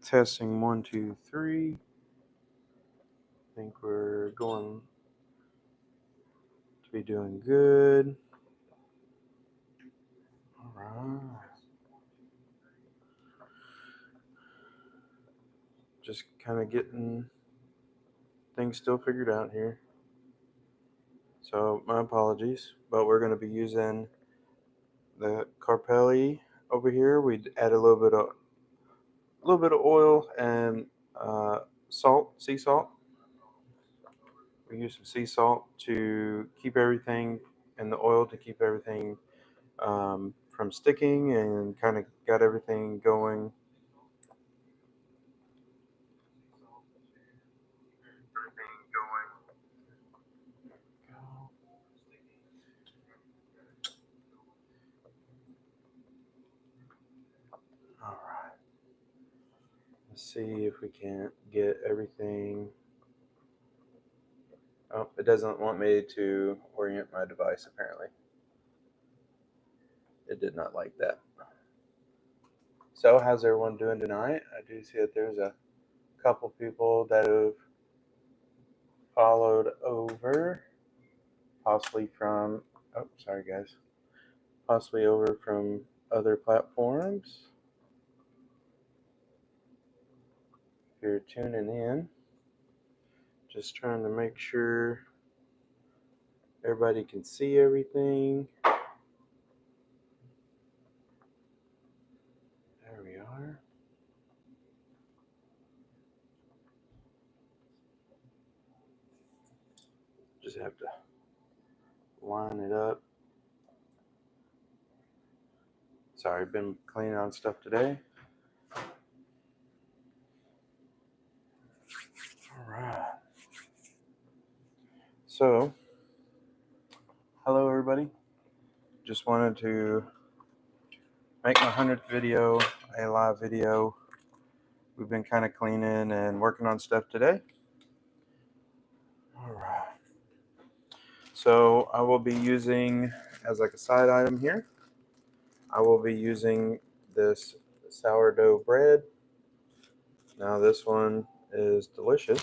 Testing 1, 2, 3. I think we're going to be doing good. All right. Just kind of getting things still figured out here. So my apologies, but we're going to be using the Carpelli over here. We add a little bit of oil and salt, sea salt. We use some sea salt to keep everything, and the oil to keep everything from sticking, and kind of got everything going. All right. Let's see if we can't get everything. Oh, it doesn't want me to orient my device, apparently. It did not like that. So, how's everyone doing tonight? I do see that there's a couple people that have followed over, possibly from, oh, sorry guys, possibly over from other platforms. If you're tuning in, just trying to make sure everybody can see everything. There we are. Just have to line it up. Sorry, been cleaning on stuff today. All right. So, hello everybody. Just wanted to make my 100th video a live video. We've been kind of cleaning and working on stuff today. All right. So I will be using, as like a side item here, I will be using this sourdough bread. Now this one is delicious.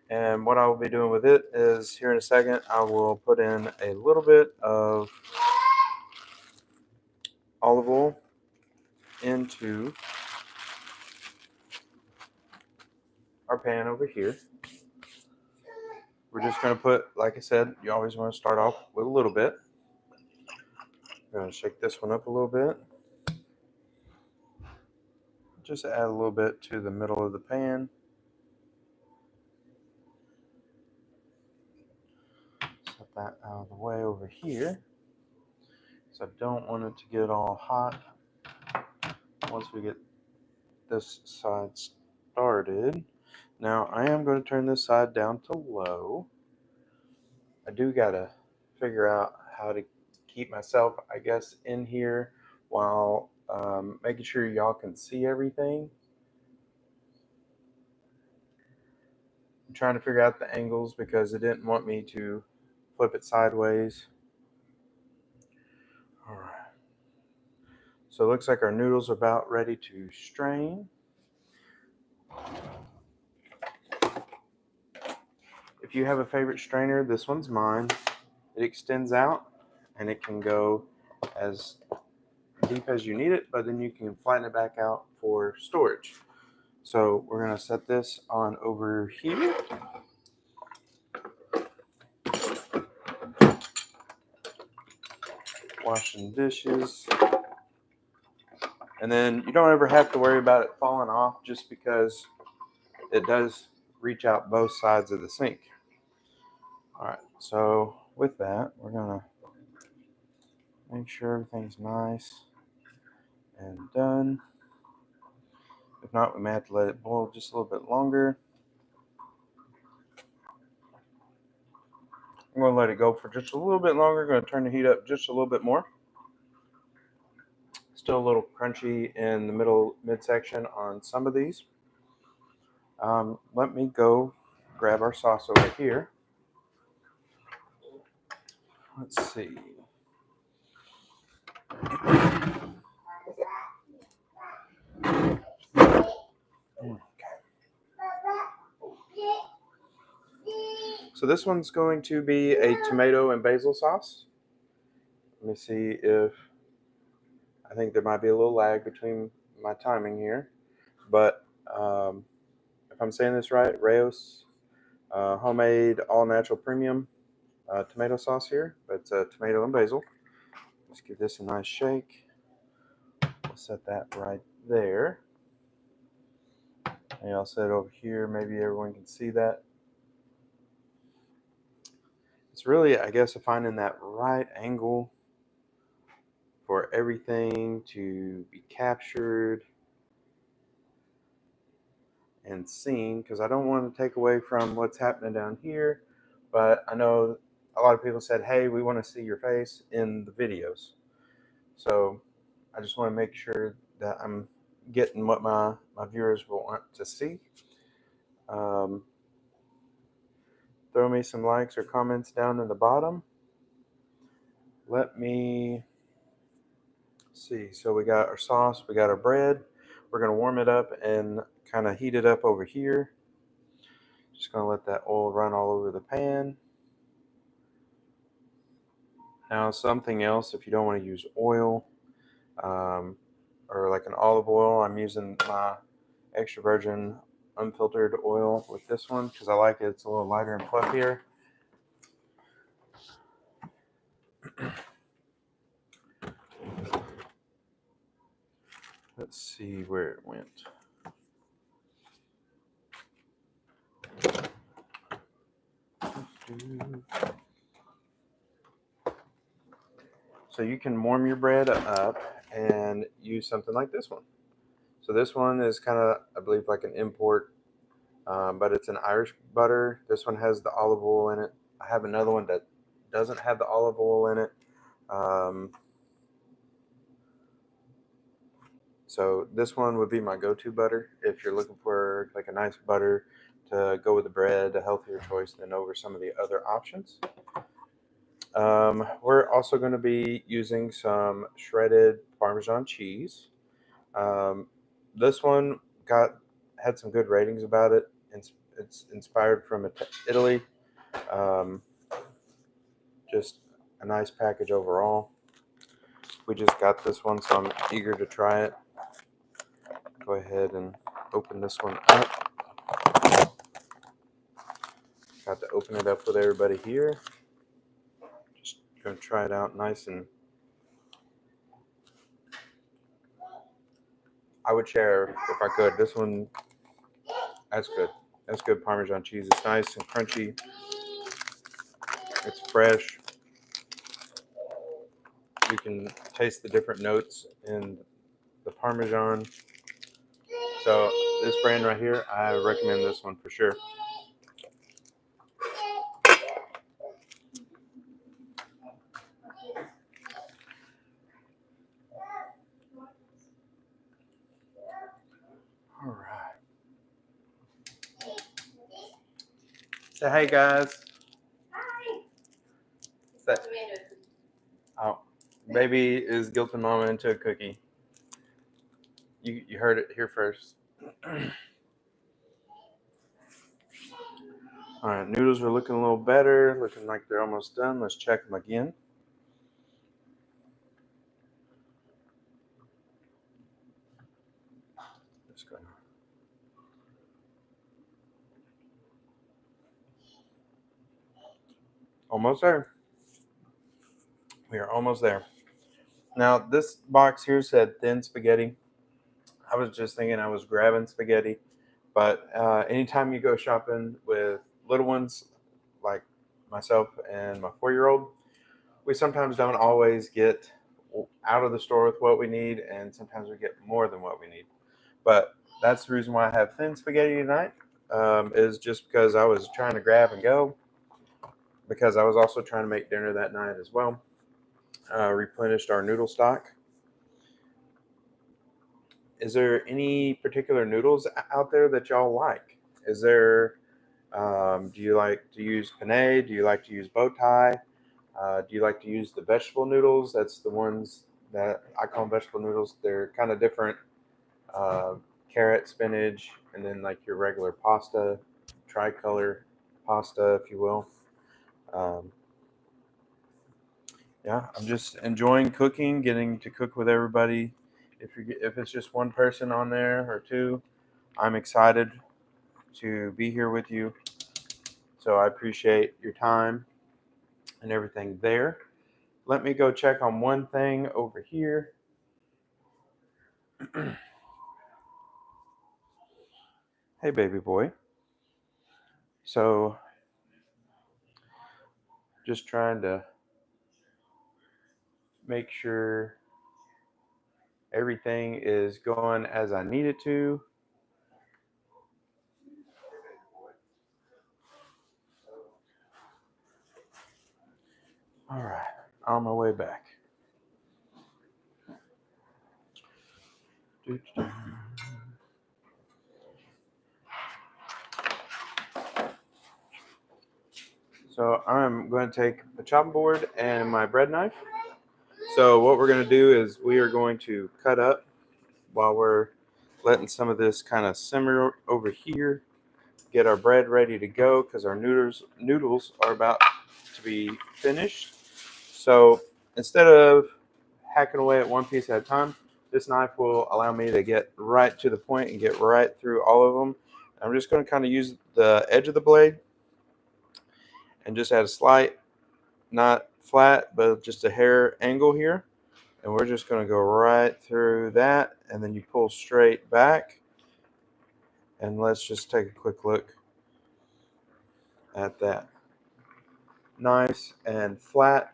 And what I will be doing with it is, here in a second, I will put in a little bit of olive oil into our pan over here. We're just going to put, like I said, you always want to start off with a little bit. I'm going to shake this one up a little bit. Just add a little bit to the middle of the pan. Set that out of the way over here, because I don't want it to get all hot once we get this side started. Now I am going to turn this side down to low. I do got to figure out how to keep myself, I guess, in here while making sure y'all can see everything. I'm trying to figure out the angles because it didn't want me to flip it sideways. All right. So it looks like our noodles are about ready to strain. If you have a favorite strainer, this one's mine. It extends out and it can go as deep as you need it, but then you can flatten it back out for storage. So we're going to set this on over here. Washing dishes. And then you don't ever have to worry about it falling off, just because it does reach out both sides of the sink. All right, so with that, we're going to make sure everything's nice and done. If not, we may have to let it boil just a little bit longer. I'm going to let it go for just a little bit longer. I'm going to turn the heat up just a little bit more. Still a little crunchy in the midsection on some of these. Let me go grab our sauce over here. Let's see. So this one's going to be a tomato and basil sauce. Let me see if, I think there might be a little lag between my timing here, but if I'm saying this right, Rao's homemade all natural premium tomato sauce here, but it's tomato and basil. Let's give this a nice shake. We'll set that right there. And I'll set it over here. Maybe everyone can see that. It's really, I guess, finding that right angle for everything to be captured and seen, because I don't want to take away from what's happening down here, but I know a lot of people said, hey, we want to see your face in the videos. So I just want to make sure that I'm getting what my viewers will want to see. Throw me some likes or comments down in the bottom. Let me see. So we got our sauce, we got our bread. We're going to warm it up and kind of heat it up over here. Just going to let that oil run all over the pan. Now, something else, if you don't want to use oil or like an olive oil, I'm using my extra virgin unfiltered oil with this one because I like it. It's a little lighter and fluffier. Let's see where it went. So you can warm your bread up and use something like this one. So this one is kind of, I believe, like an import, but it's an Irish butter. This one has the olive oil in it. I have another one that doesn't have the olive oil in it. So this one would be my go-to butter if you're looking for like a nice butter to go with the bread, a healthier choice than over some of the other options. We're also going to be using some shredded Parmesan cheese. This one had some good ratings about it. It's inspired from Italy. Just a nice package overall. We just got this one, so I'm eager to try it. Go ahead and open this one up. Got to open it up with everybody here. Just gonna try it out nice, and I would share if I could. This one, that's good. That's good Parmesan cheese. It's nice and crunchy. It's fresh. You can taste the different notes in the Parmesan. So this brand right here, I recommend this one for sure. All right. Say hey, guys. Hi. Oh, baby is guilting mama into a cookie. You heard it here first. All right, noodles are looking a little better, looking like they're almost done. Let's check them again. Just go. Almost there. We are almost there. Now, this box here said thin spaghetti. I was just thinking I was grabbing spaghetti, but anytime you go shopping with little ones like myself and my 4-year-old, we sometimes don't always get out of the store with what we need, and sometimes we get more than what we need. But that's the reason why I have thin spaghetti tonight, is just because I was trying to grab and go, because I was also trying to make dinner that night as well. Replenished our noodle stock. Is there any particular noodles out there that y'all like? Is there, do you like to use penne? Do you like to use bow tie? Do you like to use the vegetable noodles? That's the ones that I call vegetable noodles. They're kind of different. Carrot, spinach, and then like your regular pasta, tricolor pasta, if you will. Yeah, I'm just enjoying cooking, getting to cook with everybody. If it's just one person on there or two, I'm excited to be here with you. So I appreciate your time and everything there. Let me go check on one thing over here. Hey, baby boy. So just trying to make sure everything is going as I need it to. All right, on my way back. So I'm going to take a chopping board and my bread knife. So what we're going to do is we are going to cut up while we're letting some of this kind of simmer over here. Get our bread ready to go because our noodles are about to be finished. So instead of hacking away at one piece at a time, this knife will allow me to get right to the point and get right through all of them. I'm just going to kind of use the edge of the blade and just add a slight, not flat, but just a hair angle here. And we're just going to go right through that, and then you pull straight back. And let's just take a quick look at that. Nice and flat,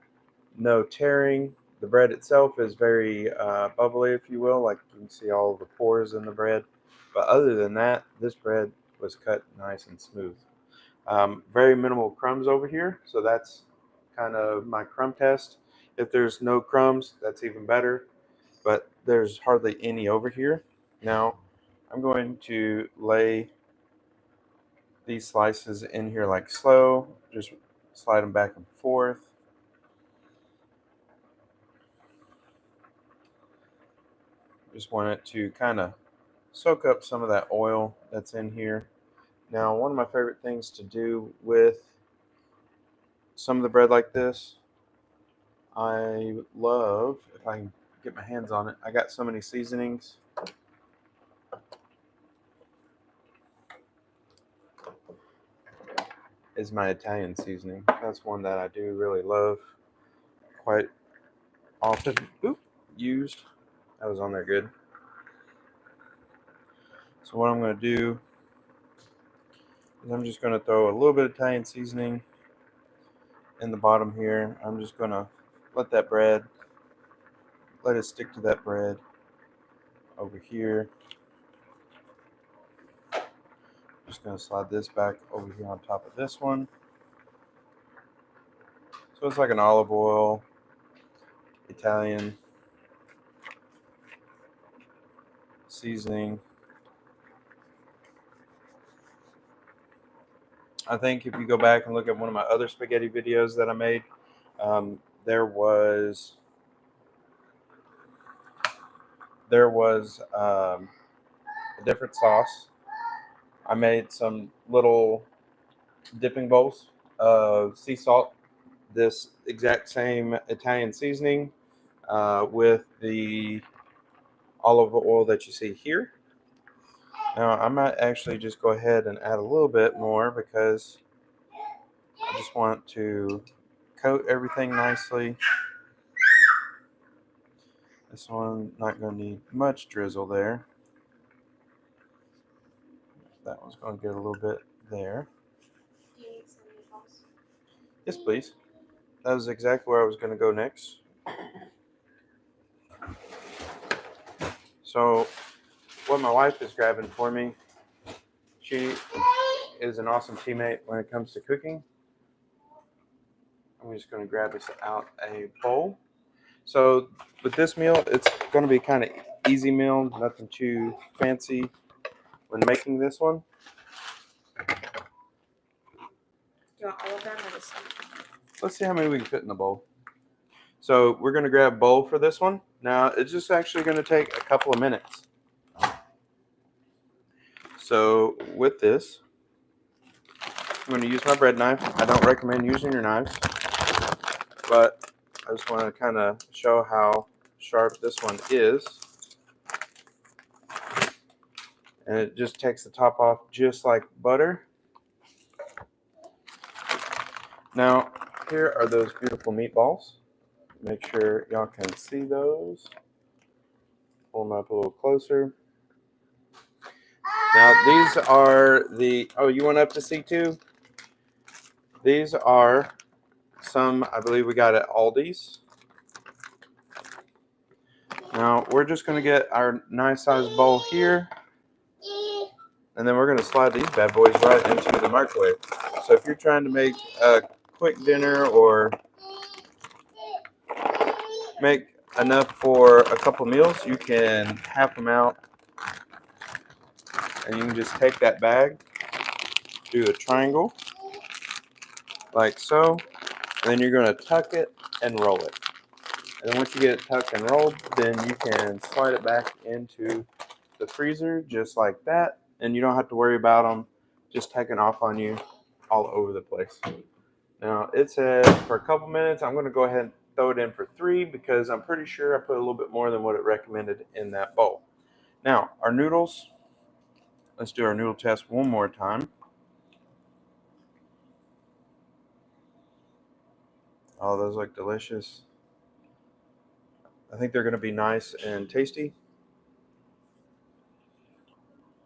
no tearing. The bread itself is very bubbly, if you will, like you can see all the pores in the bread. But other than that, this bread was cut nice and smooth. Very minimal crumbs over here, so that's kind of my crumb test. If there's no crumbs, that's even better, but there's hardly any over here. Now, I'm going to lay these slices in here like slow, just slide them back and forth. Just want it to kind of soak up some of that oil that's in here. Now, one of my favorite things to do with some of the bread like this, I love, if I can get my hands on it, I got so many seasonings. Is my Italian seasoning. That's one that I do really love quite often. Oop, used. That was on there good. So what I'm going to do is I'm just going to throw a little bit of Italian seasoning in the bottom here. I'm just going to let it stick to that bread over here. Just going to slide this back over here on top of this one. So it's like an olive oil, Italian seasoning. I think if you go back and look at one of my other spaghetti videos that I made, there was a different sauce. I made some little dipping bowls of sea salt, this exact same Italian seasoning with the olive oil that you see here. Now I might actually just go ahead and add a little bit more because I just want to coat everything nicely. This one not going to need much drizzle there. That one's going to get a little bit there. Do you need some meatballs? Yes, please. That was exactly where I was going to go next. So, what my wife is grabbing for me, she is an awesome teammate when it comes to cooking. I'm just going to grab this out a bowl. So, with this meal, it's going to be kind of easy meal, nothing too fancy when making this one. Do you want all of them or just some? Let's see how many we can fit in the bowl. So we're going to grab a bowl for this one. Now it's just actually going to take a couple of minutes. So with this, I'm going to use my bread knife. I don't recommend using your knives, but I just want to kind of show how sharp this one is. And it just takes the top off just like butter. Now, here are those beautiful meatballs. Make sure y'all can see those. Pull them up a little closer. Now, these are the, oh, you went up to see too? These are some, I believe we got at Aldi's. Now, we're just going to get our nice sized bowl here. And then we're going to slide these bad boys right into the microwave. So if you're trying to make a quick dinner or make enough for a couple meals, you can half them out. And you can just take that bag, do a triangle, like so. And then you're going to tuck it and roll it. And then once you get it tucked and rolled, then you can slide it back into the freezer just like that. And you don't have to worry about them just taking off on you all over the place. Now, it says for a couple minutes. I'm going to go ahead and throw it in for 3 because I'm pretty sure I put a little bit more than what it recommended in that bowl. Now, our noodles, let's do our noodle test one more time. Oh, those look delicious. I think they're going to be nice and tasty.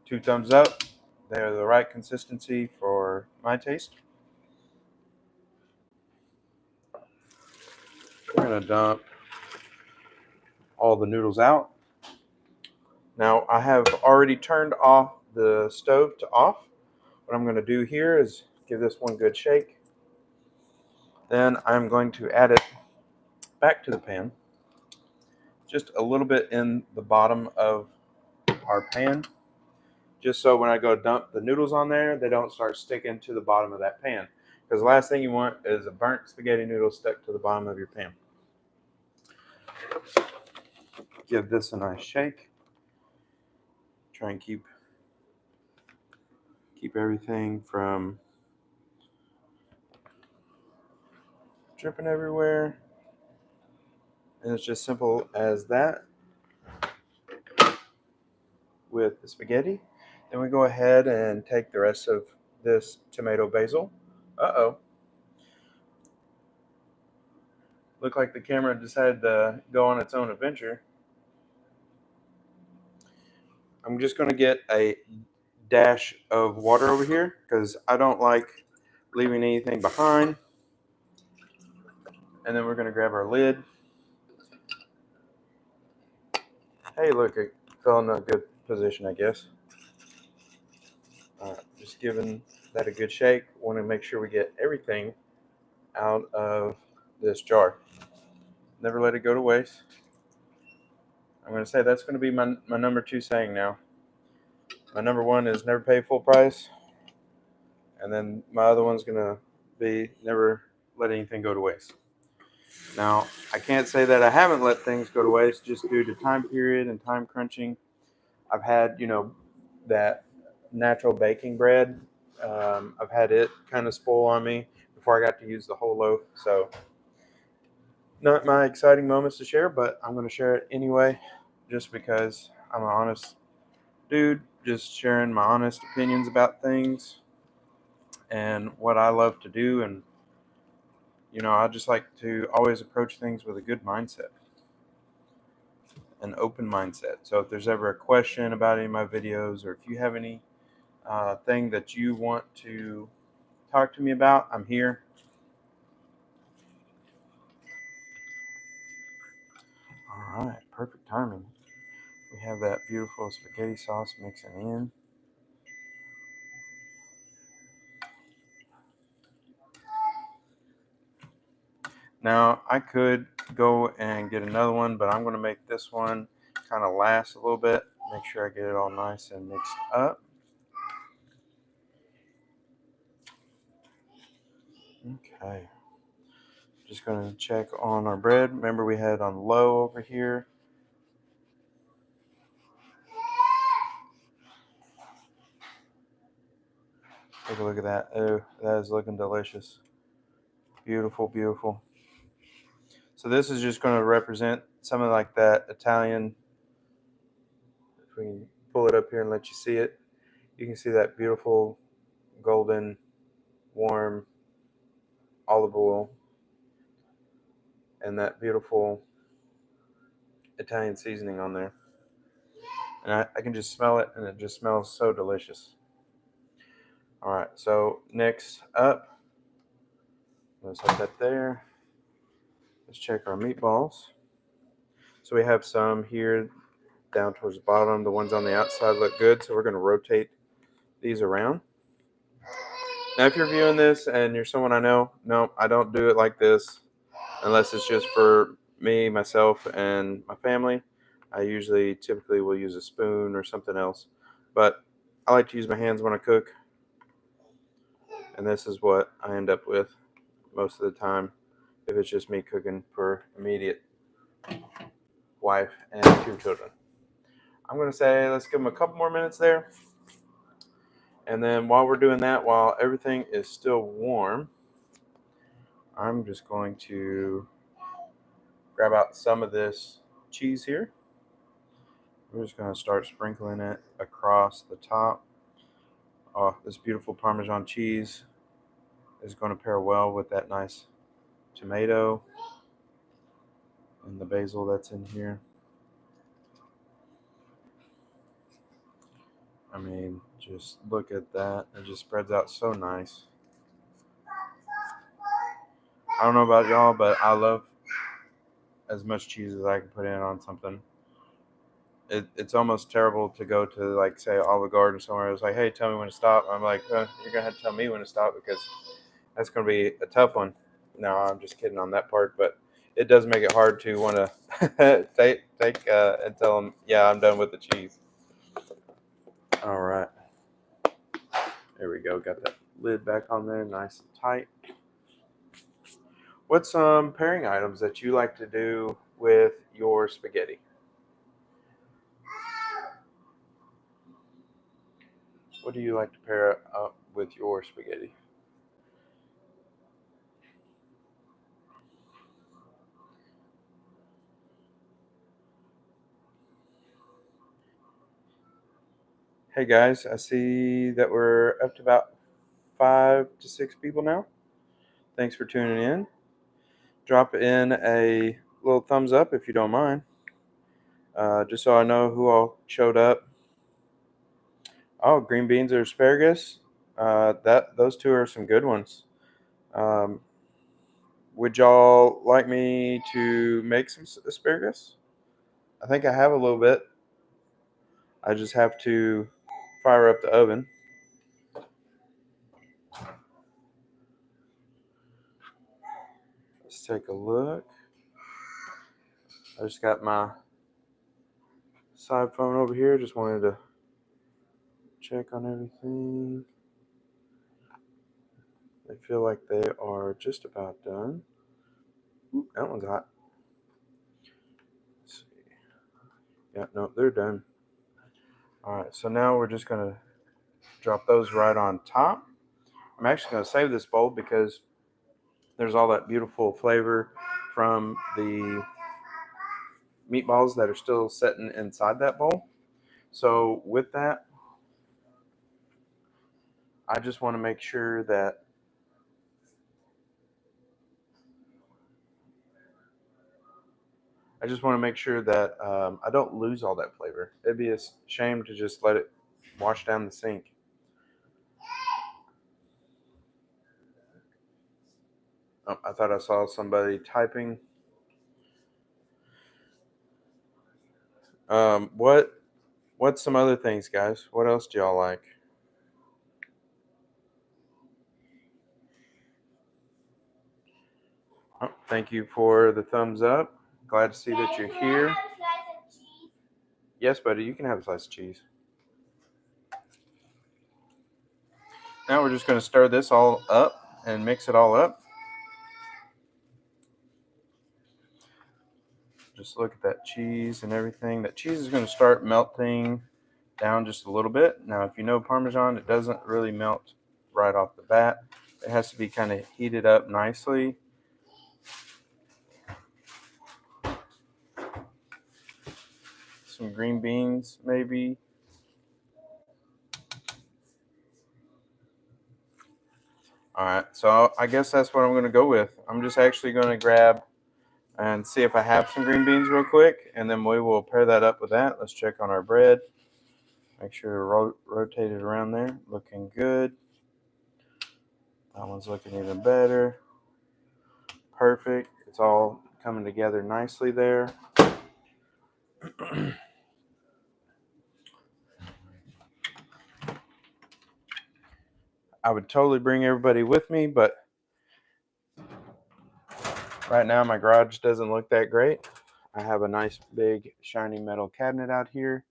2 thumbs up. They're the right consistency for my taste. We're going to dump all the noodles out. Now, I have already turned off the stove to off. What I'm going to do here is give this one good shake. Then I'm going to add it back to the pan. Just a little bit in the bottom of our pan. Just so when I go dump the noodles on there, they don't start sticking to the bottom of that pan. Because the last thing you want is a burnt spaghetti noodle stuck to the bottom of your pan. Give this a nice shake. Try and keep everything from dripping everywhere. And it's just simple as that with the spaghetti. Then we go ahead and take the rest of this tomato basil. Uh-oh. Looked like the camera decided to go on its own adventure. I'm just going to get a dash of water over here because I don't like leaving anything behind. And then we're going to grab our lid. Hey, look, it fell in a good position, I guess. Just giving that a good shake. Want to make sure we get everything out of this jar. Never let it go to waste. I'm going to say that's going to be my number 2 saying now. My number 1 is never pay full price. And then my other one's going to be never let anything go to waste. Now, I can't say that I haven't let things go to waste just due to time period and time crunching. I've had, that natural baking bread. I've had it kind of spoil on me before I got to use the whole loaf. So, not my exciting moments to share, but I'm going to share it anyway just because I'm an honest dude, just sharing my honest opinions about things and what I love to do. And, I just like to always approach things with a good mindset, an open mindset. So if there's ever a question about any of my videos, or if you have any thing that you want to talk to me about, I'm here. All right, perfect timing. We have that beautiful spaghetti sauce mixing in. Now, I could go and get another one, but I'm going to make this one kind of last a little bit. Make sure I get it all nice and mixed up. Okay. Just going to check on our bread. Remember, we had it on low over here. Look a look at that. Oh, that is looking delicious. Beautiful, beautiful. So this is just going to represent some of like that Italian. If we can pull it up here and let you see it, you can see that beautiful golden, warm olive oil and that beautiful Italian seasoning on there. And I can just smell it, and it just smells so delicious. All right, so next up, let's set that there. Let's check our meatballs. So we have some here down towards the bottom. The ones on the outside look good, so we're going to rotate these around. Now, if you're viewing this and you're someone I know, no, I don't do it like this unless it's just for me, myself, and my family. I typically will use a spoon or something else, but I like to use my hands when I cook, and this is what I end up with most of the time if it's just me cooking for immediate wife and 2 children. I'm going to say let's give them a couple more minutes there, and then while we're doing that, while everything is still warm, I'm just going to grab out some of this cheese here. We're just going to start sprinkling it across the top. Oh, this beautiful Parmesan cheese is going to pair well with that nice tomato and the basil that's in here. I mean, just look at that. It just spreads out so nice. I don't know about y'all, but I love as much cheese as I can put in on something. It's almost terrible to go to, like, say, Olive Garden somewhere. It's like, hey, tell me when to stop. I'm like, you're going to have to tell me when to stop because that's going to be a tough one. No, I'm just kidding on that part, but it does make it hard to want to take and tell them, yeah, I'm done with the cheese. All right. There we go. Got that lid back on there, nice and tight. What's some pairing items that you like to do with your spaghetti? What do you like to pair up with your spaghetti? Hey guys, I see that we're up to about 5 to 6 people now. Thanks for tuning in. Drop in a little thumbs up if you don't mind, just so I know who all showed up. Oh, green beans or asparagus? Those two are some good ones. Um, would y'all like me to make some asparagus? I think I have a little bit. I just have to fire up the oven. Let's take a look. I just got my side phone over here. Just wanted to check on everything. They feel like they are just about done. Ooh, that one's hot. Let's see. Yeah, no, they're done. All right, so now we're just going to drop those right on top. I'm actually going to save this bowl because there's all that beautiful flavor from the meatballs that are still sitting inside that bowl. So with that, I just want to make sure that I don't lose all that flavor. It'd be a shame to just let it wash down the sink. Oh, I thought I saw somebody typing. What's some other things, guys? What else do y'all like? Oh, thank you for the thumbs up. Glad to see that you're here. Yes, buddy, you can have a slice of cheese. Now we're just going to stir this all up and mix it all up. Just look at that cheese and everything. That cheese is going to start melting down just a little bit. Now, if you know Parmesan, it doesn't really melt right off the bat. It has to be kind of heated up nicely. Some green beans, maybe. All right, so I guess that's what I'm going to go with. I'm just actually going to grab and see if I have some green beans real quick, and then we will pair that up with that. Let's check on our bread. Make sure to rotate it around there. Looking good. That one's looking even better. Perfect. It's all coming together nicely there. I would totally bring everybody with me, but right now my garage doesn't look that great. I have a nice big shiny metal cabinet out here.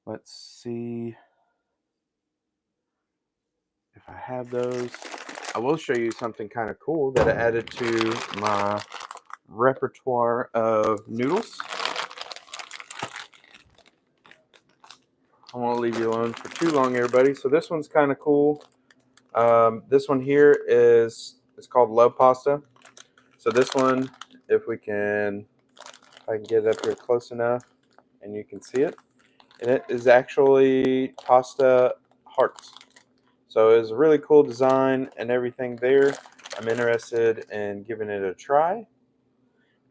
Let's see if I have those. I will show you something kind of cool that I added to my repertoire of noodles. I won't leave you alone for too long, everybody. So this one's kind of cool. This one here it's called Love Pasta. So this one, if I can get it up here close enough and you can see it, and it is actually pasta hearts. So it's a really cool design and everything there. I'm interested in giving it a try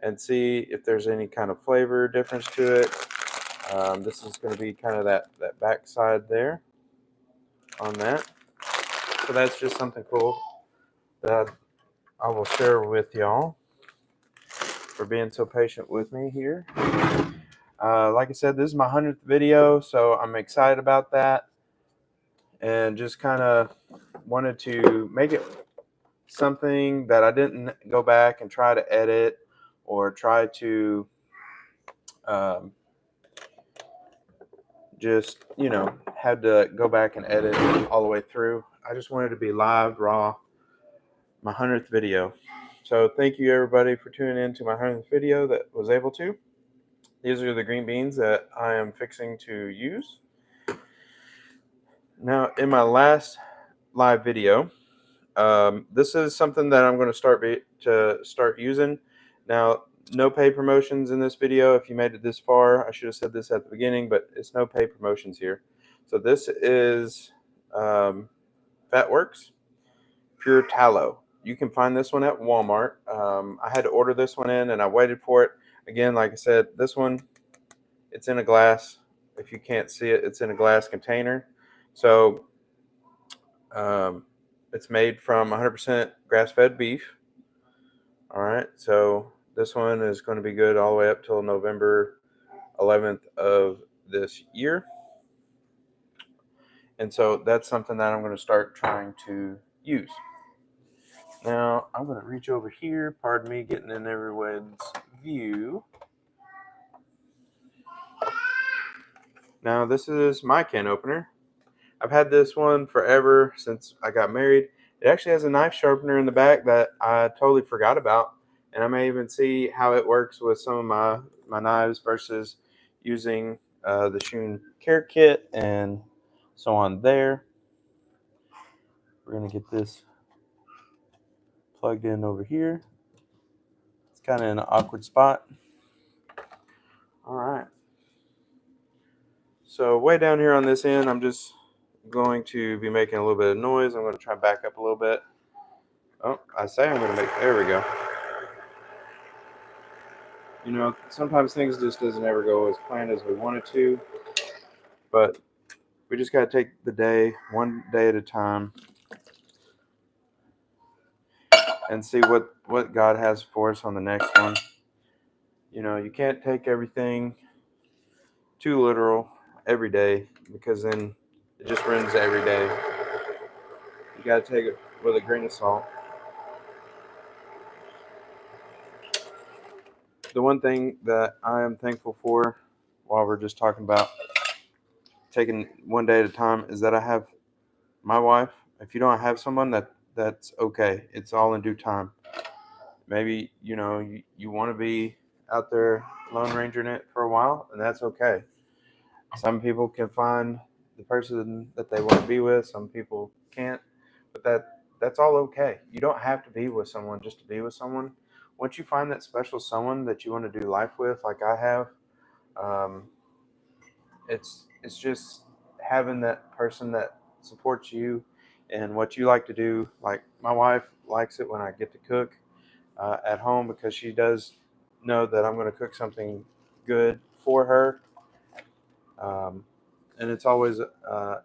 and see if there's any kind of flavor difference to it. This is going to be kind of that back side there on that. So that's just something cool that I will share with y'all for being so patient with me here. Like I said, this is my 100th video, so I'm excited about that. And just kind of wanted to make it something that I didn't go back and try to edit or try to just, had to go back and edit all the way through. I just wanted to be live, raw, my 100th video. So thank you everybody for tuning in to my 100th video that was able to. These are the green beans that I am fixing to use. Now, in my last live video, this is something that I'm going to start using. Now, no paid promotions in this video. If you made it this far, I should have said this at the beginning, but it's no paid promotions here. So this is Fatworks Pure Tallow. You can find this one at Walmart. I had to order this one in, and I waited for it. Again, like I said, this one, it's in a glass. If you can't see it, it's in a glass container. So it's made from 100% grass-fed beef. All right, so this one is going to be good all the way up till November 11th of this year. And so that's something that I'm going to start trying to use. Now, I'm going to reach over here. Pardon me getting in everyone's view. Now, this is my can opener. I've had this one forever since I got married. It actually has a knife sharpener in the back that I totally forgot about. And I may even see how it works with some of my knives versus using the Shun Care Kit and so on there. We're going to get this plugged in over here. It's kind of in an awkward spot. All right. So way down here on this end, I'm just going to be making a little bit of noise. I'm going to try and back up a little bit. Oh, I say I'm going to make, there we go. Sometimes things just doesn't ever go as planned as we wanted to, but we just got to take the day, one day at a time, and see what God has for us on the next one. You can't take everything too literal every day, because then it just ruins every day. You got to take it with a grain of salt. The one thing that I am thankful for, while we're just talking about taking one day at a time, is that I have my wife. If you don't have someone, that's okay. It's all in due time. Maybe you want to be out there Lone Rangering it for a while, and that's okay. Some people can find the person that they want to be with. Some people can't. But that's all okay. You don't have to be with someone just to be with someone. Once you find that special someone that you want to do life with, like I have, um, it's just having that person that supports you and what you like to do. Like my wife likes it when I get to cook at home because she does know that I'm going to cook something good for her. Um, and it's always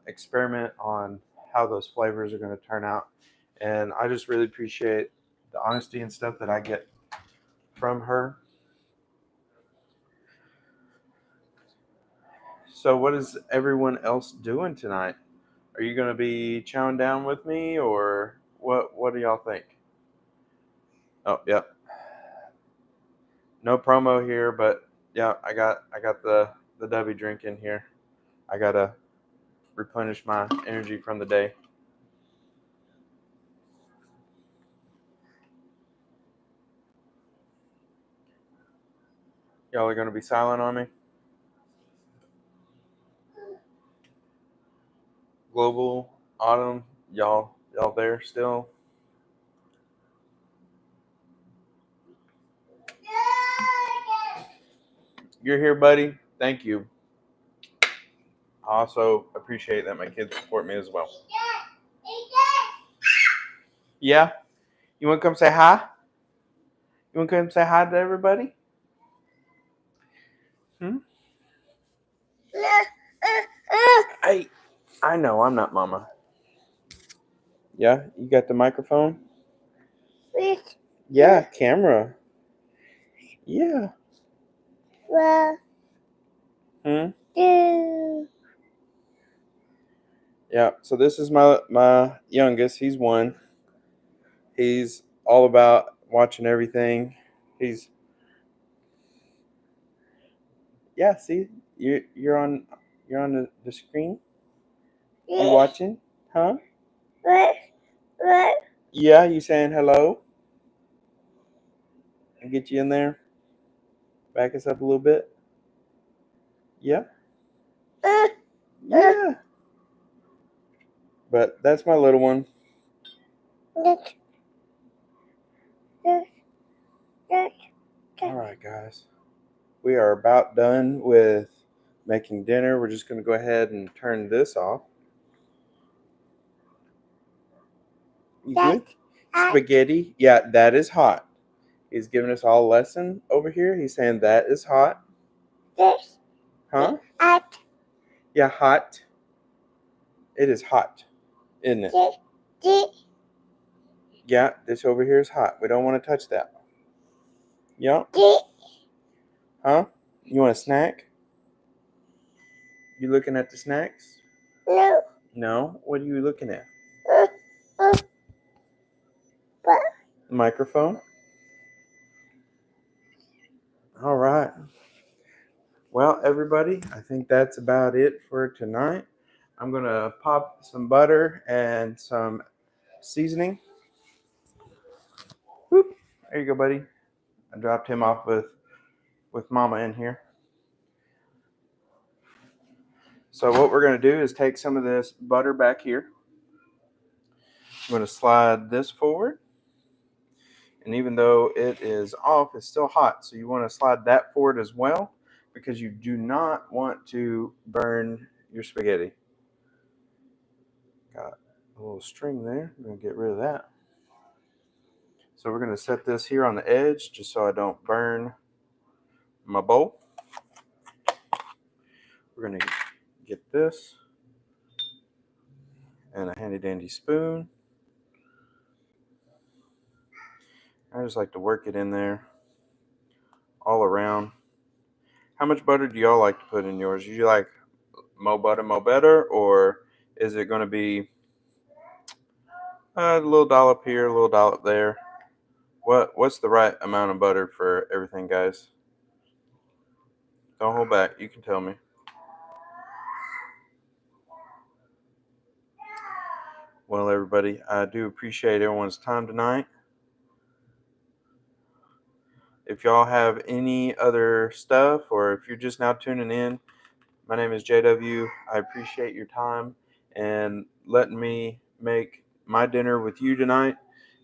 experiment on how those flavors are going to turn out. And I just really appreciate the honesty and stuff that I get from her. So, what is everyone else doing tonight? Are you going to be chowing down with me, or what? What do y'all think? Oh, yep. No promo here, but yeah, I got the Debbie drink in here. I gotta replenish my energy from the day. Y'all are gonna be silent on me. Global Autumn, y'all there still? You're here, buddy. Thank you. I also appreciate that my kids support me as well. Yeah? You wanna come say hi? You wanna come say hi to everybody? Hmm? Hey, I know I'm not mama. Yeah, you got the microphone? Yeah, camera. Yeah. Hmm? Yeah, so this is my youngest. He's one. He's all about watching everything. He's yeah. See, you're on the screen. You watching? Huh? Yeah. You saying hello? And get you in there. Back us up a little bit. Yeah. Yeah. But that's my little one. All right, guys. We are about done with making dinner. We're just going to go ahead and turn this off. You good? Spaghetti? Yeah, that is hot. He's giving us all a lesson over here. He's saying that is hot. Huh? Yeah, hot. It is hot, isn't it? Yeah, this over here is hot. We don't want to touch that. Yeah. Huh? You want a snack? You looking at the snacks? No. What are you looking at? Microphone. All right. Well, everybody, I think that's about it for tonight. I'm going to pop some butter and some seasoning. Whoop. There you go, buddy. I dropped him off with Mama in here. So what we're going to do is take some of this butter back here. I'm going to slide this forward. And even though it is off, it's still hot. So you want to slide that forward as well because you do not want to burn your spaghetti. Got a little string there. I'm going to get rid of that. So we're going to set this here on the edge just so I don't burn my bowl. We're going to get this and a handy dandy spoon. I just like to work it in there all around. How much butter do y'all like to put in yours? Do you like mo better, or is it going to be a little dollop here, a little dollop there? What's the right amount of butter for everything, guys? Don't hold back. You can tell me. Well, everybody, I do appreciate everyone's time tonight. If y'all have any other stuff, or if you're just now tuning in, my name is JW. I appreciate your time and letting me make my dinner with you tonight.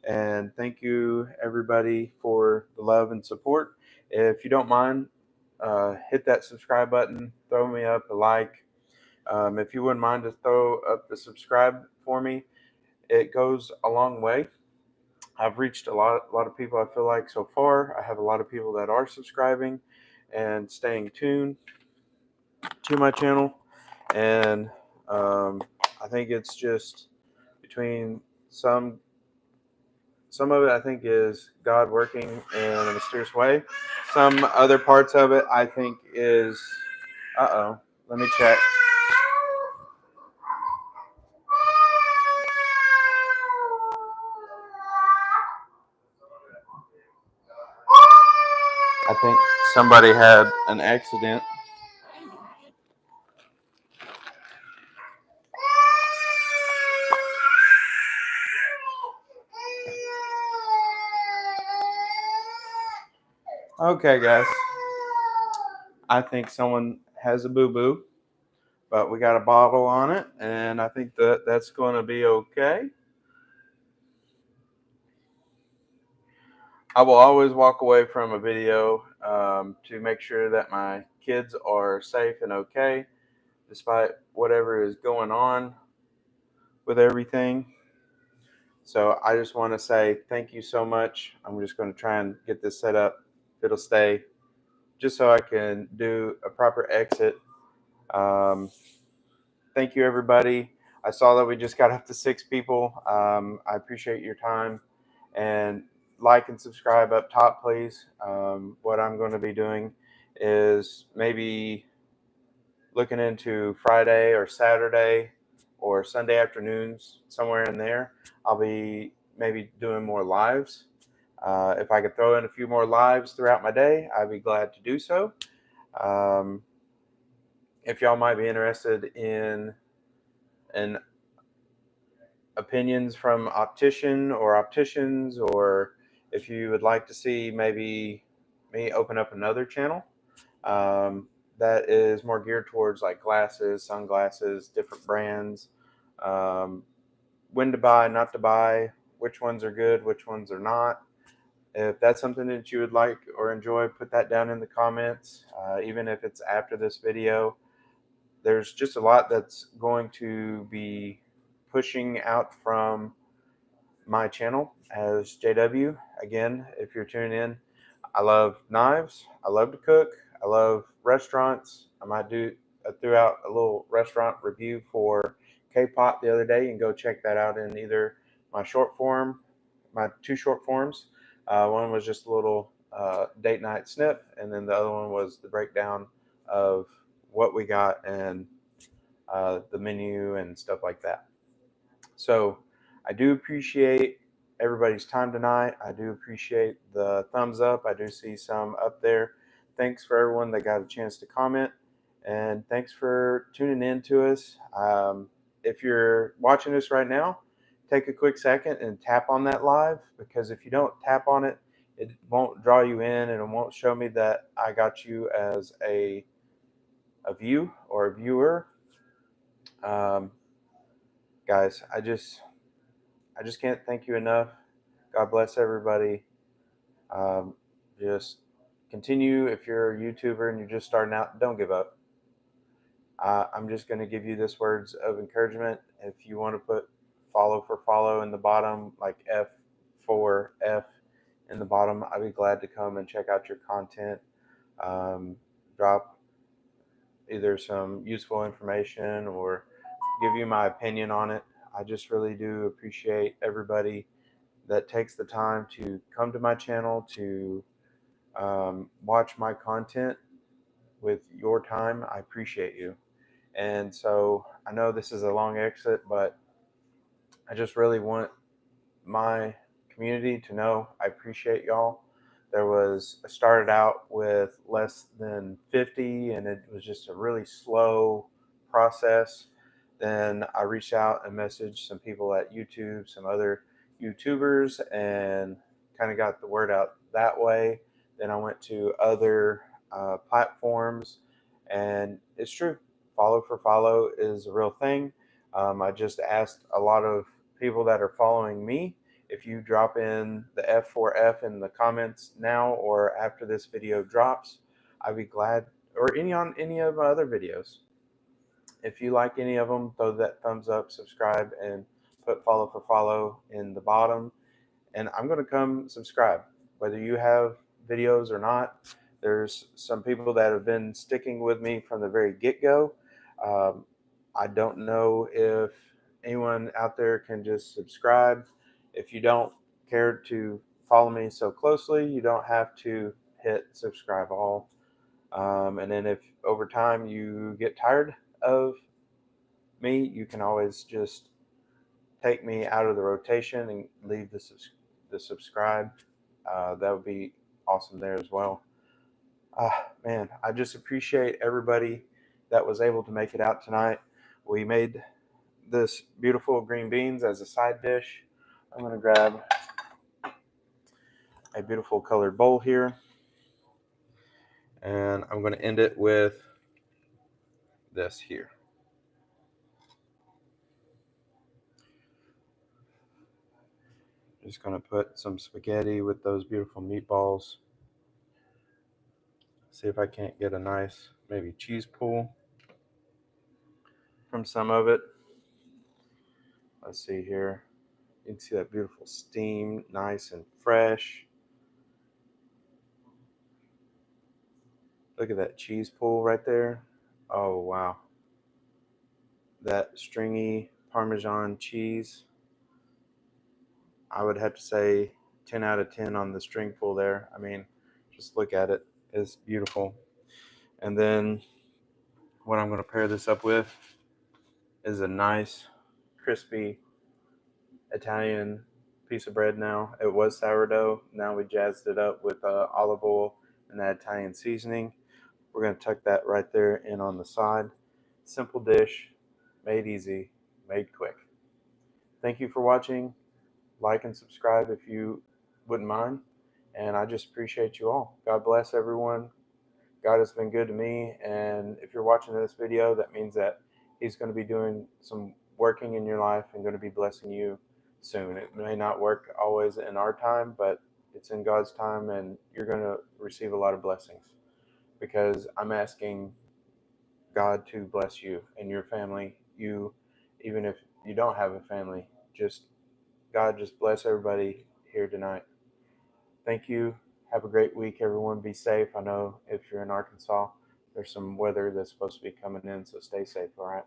And thank you, everybody, for the love and support. If you don't mind, hit that subscribe button, throw me up a like. If you wouldn't mind to throw up the subscribe for me, it goes a long way. I've reached a lot of people. I feel like so far, I have a lot of people that are subscribing and staying tuned to my channel, and I think it's just between some of it I think is God working in a mysterious way. Some other parts of it I think is let me check. I think somebody had an accident. Okay, guys. I think someone has a boo boo, but we got a bottle on it, and I think that that's going to be okay. I will always walk away from a video to make sure that my kids are safe and okay, despite whatever is going on with everything. So I just want to say thank you so much. I'm just going to try and get this set up. It'll stay just so I can do a proper exit. Um, Thank you, everybody. I saw that we just got up to 6 people. I appreciate your time, and like and subscribe up top, please. What I'm going to be doing is maybe looking into Friday or Saturday or Sunday afternoons, somewhere in there. I'll be maybe doing more lives. If I could throw in a few more lives throughout my day, I'd be glad to do so. Um, if y'all might be interested in an opinions from opticians, or if you would like to see maybe me open up another channel um, that is more geared towards like glasses, sunglasses, different brands, um, when to buy, not to buy, which ones are good, which ones are not. If that's something that you would like or enjoy, put that down in the comments, even if it's after this video. There's just a lot that's going to be pushing out from my channel as JW. Again, if you're tuning in, I love knives. I love to cook. I love restaurants. I might do threw out a little restaurant review for K-pop the other day, and go check that out in either my short form, my 2 short forms. One was just a little date night snip, and then the other one was the breakdown of what we got and the menu and stuff like that. So I do appreciate everybody's time tonight. I do appreciate the thumbs up. I do see some up there. Thanks for everyone that got a chance to comment. And thanks for tuning in to us. If you're watching this right now, take a quick second and tap on that live, because if you don't tap on it, it won't draw you in, and it won't show me that I got you as a view or a viewer. Um, Guys, I just can't thank you enough. God bless everybody. Um, just continue. If you're a YouTuber and you're just starting out, don't give up. I'm just going to give you this words of encouragement. If you want to put follow for follow in the bottom, like F for F in the bottom, I'd be glad to come and check out your content. Drop either some useful information or give you my opinion on it. I just really do appreciate everybody that takes the time to come to my channel to watch my content with your time. I appreciate you. And so I know this is a long exit, but I just really want my community to know I appreciate y'all. I started out with less than 50, and it was just a really slow process. Then I reached out and messaged some people at YouTube, some other YouTubers, and kind of got the word out that way. Then I went to other platforms, and it's true. Follow for follow is a real thing. I just asked a lot of people that are following me. If you drop in the F4F in the comments now or after this video drops, I'd be glad, or on any of my other videos. If you like any of them, throw that thumbs up, subscribe, and put follow for follow in the bottom. And I'm going to come subscribe, whether you have videos or not. There's some people that have been sticking with me from the very get-go. I don't know if anyone out there can just subscribe. If you don't care to follow me so closely, you don't have to hit subscribe all. And then if over time you get tired of me, you can always just take me out of the rotation and leave the subscribe. That would be awesome there as well. Man, I just appreciate everybody that was able to make it out tonight. We made this beautiful green beans as a side dish. I'm going to grab a beautiful colored bowl here, and I'm going to end it with this here. Just going to put some spaghetti with those beautiful meatballs. See if I can't get a nice maybe cheese pool from some of it. Let's see here. You can see that beautiful steam, nice and fresh. Look at that cheese pool right there. Oh, wow. That stringy Parmesan cheese. I would have to say 10 out of 10 on the string pool there. I mean, just look at it. It's beautiful. And then what I'm going to pair this up with is a nice, crispy Italian piece of bread now. It was sourdough. Now we jazzed it up with olive oil and that Italian seasoning. We're going to tuck that right there in on the side. Simple dish, made easy, made quick. Thank you for watching. Like and subscribe if you wouldn't mind. And I just appreciate you all. God bless everyone. God has been good to me. And if you're watching this video, that means that He's going to be doing some working in your life and going to be blessing you soon. It may not work always in our time, but it's in God's time, and you're going to receive a lot of blessings, because I'm asking God to bless you and your family. You, even if you don't have a family, God just bless everybody here tonight. Thank you. Have a great week, everyone. Be safe. I know if you're in Arkansas, there's some weather that's supposed to be coming in, so stay safe, all right?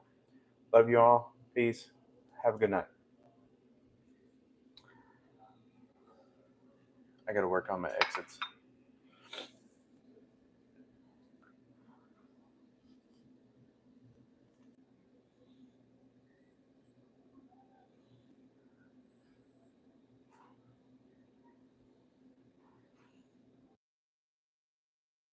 Love you all. Peace. Have a good night. I got to work on my exits.